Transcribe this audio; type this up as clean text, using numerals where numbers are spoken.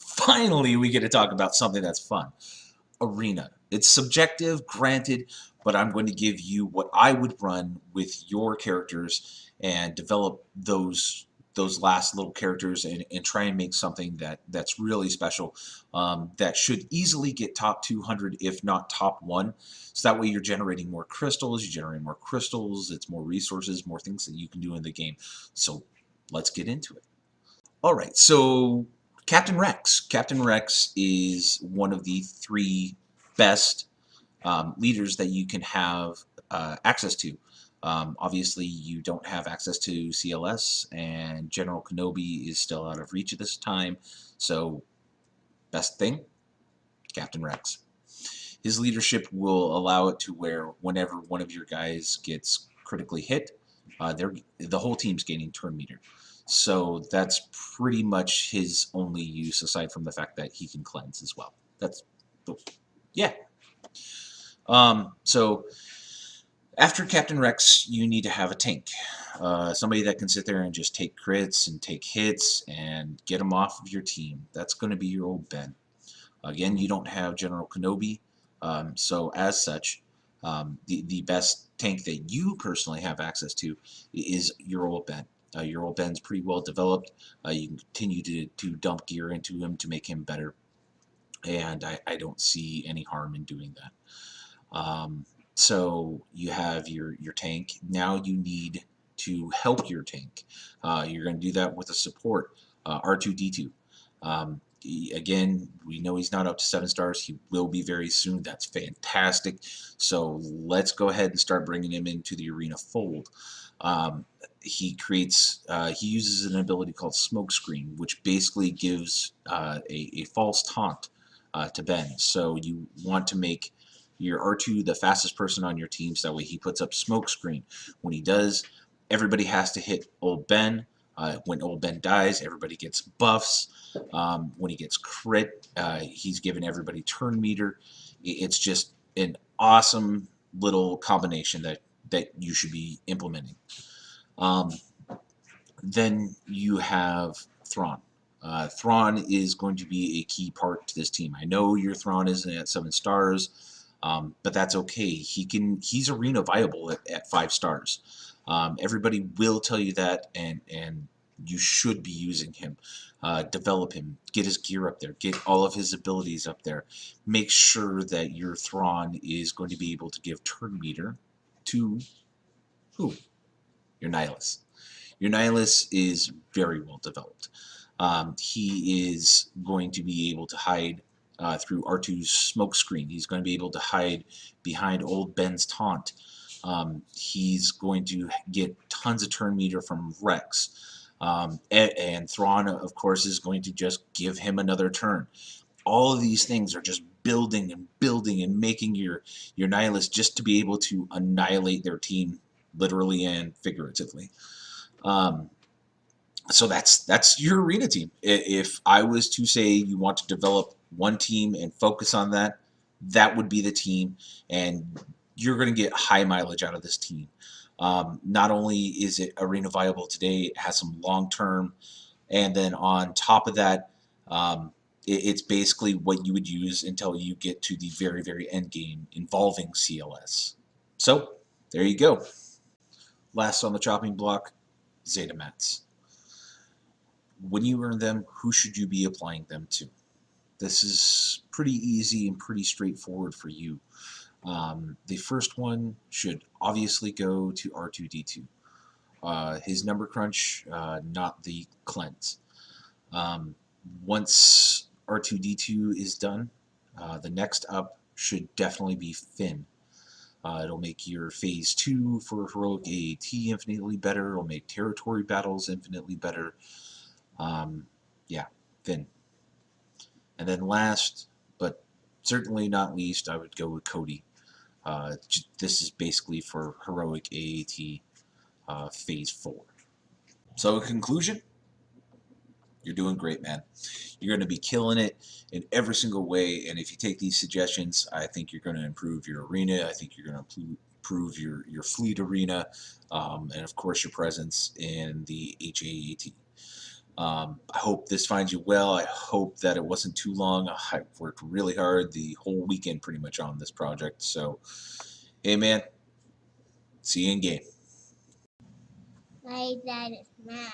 finally we get to talk about something that's fun. Arena. It's subjective, granted, but I'm going to give you what I would run with your characters and develop those last little characters and try and make something that's really special, that should easily get top 200 if not top 1. So that way you're generating more crystals, it's more resources, more things that you can do in the game. So let's get into it. All right, so Captain Rex. Captain Rex is one of the 3 best leaders that you can have access to. Obviously, you don't have access to CLS, and General Kenobi is still out of reach at this time. So, best thing, Captain Rex. His leadership will allow it to where whenever one of your guys gets critically hit, the whole team's gaining turn meter. So that's pretty much his only use, aside from the fact that he can cleanse as well. That's, yeah. So after Captain Rex, you need to have a tank. Somebody that can sit there and just take crits and take hits and get them off of your team. That's going to be your old Ben. Again, you don't have General Kenobi, so as such, the best tank that you personally have access to is your old Ben. Your old Ben's pretty well developed. You can continue to dump gear into him to make him better, and I don't see any harm in doing that. So you have your tank. Now you need to help your tank. You're going to do that with a support, R2-D2. Again, we know he's not up to 7 stars. He will be very soon. That's fantastic. So let's go ahead and start bringing him into the arena fold. He uses an ability called Smokescreen, which basically gives a false taunt to Ben. So you want to make your R2 the fastest person on your team, so that way he puts up Smokescreen. When he does, everybody has to hit old Ben. When old Ben dies, everybody gets buffs. When he gets crit, he's given everybody turn meter. It's just an awesome little combination that you should be implementing. Then you have Thrawn. Thrawn is going to be a key part to this team. I know your Thrawn isn't at 7 stars, but that's okay. He's arena viable at 5 stars. Everybody will tell you that, and you should be using him. Develop him, get his gear up there, get all of his abilities up there. Make sure that your Thrawn is going to be able to give turn meter to who? Your Nihilus. Your Nihilus is very well developed. He is going to be able to hide through R2's Smokescreen. He's going to be able to hide behind old Ben's taunt. He's going to get tons of turn meter from Rex. And Thrawn, of course, is going to just give him another turn. All of these things are just building and building and making your Nihilus just to be able to annihilate their team, literally and figuratively. So that's your arena team. If I was to say you want to develop one team and focus on that, that would be the team, and you're going to get high mileage out of this team. Not only is it arena viable today, it has some long term, and then on top of that, it's basically what you would use until you get to the very, very end game involving CLS. So there you go. Last on the chopping block, Zeta Mats. When you earn them, who should you be applying them to? This is pretty easy and pretty straightforward for you. The first one should obviously go to R2-D2. His number crunch, not the cleanse. Once R2-D2 is done, the next up should definitely be Finn. It'll make your Phase 2 for Heroic AAT infinitely better. It'll make territory battles infinitely better. Yeah, Finn. And then last, but certainly not least, I would go with Cody. This is basically for Heroic AAT Phase 4. So in conclusion, you're doing great, man. You're going to be killing it in every single way, and if you take these suggestions, I think you're going to improve your arena. I think you're going to improve your fleet arena, and of course your presence in the HAAT. I hope this finds you well. I hope that it wasn't too long. I worked really hard the whole weekend pretty much on this project. So, hey man, see you in game. My dad is mad.